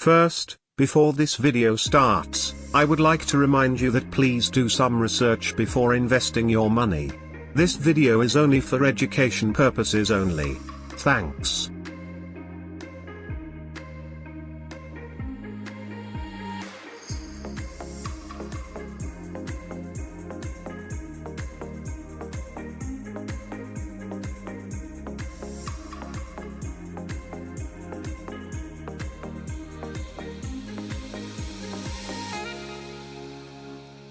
First, before this video starts, I would like to remind you that please do some research before investing your money. This video is only for education purposes only. Thanks.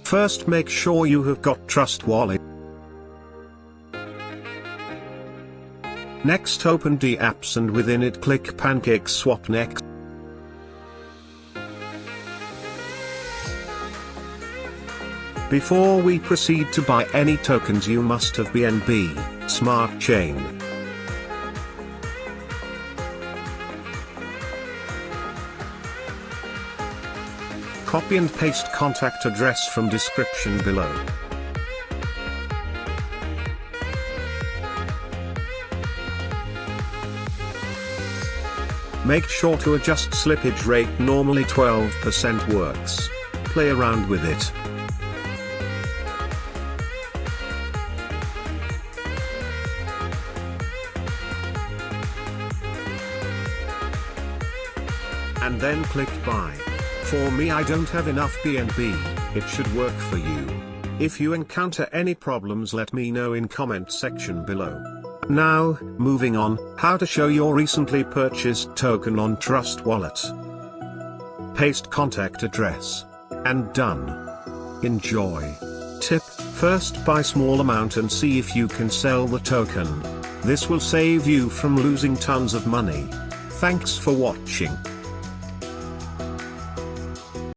First, make sure you have got Trust Wallet. Next, open the apps and within it click pancakeswap next. Before we proceed to buy any tokens, you must have BNB Smart Chain. Copy and paste contact address from description below. Make sure to adjust slippage rate, normally 12% works. Play around with it. And then click buy. For me, I don't have enough BNB, it should work for you. If you encounter any problems, let me know in comment section below. Now, moving on, how to show your recently purchased token on Trust Wallet. Paste contact address. And done. Enjoy. Tip: first buy small amount and see if you can sell the token. This will save you from losing tons of money. Thanks for watching.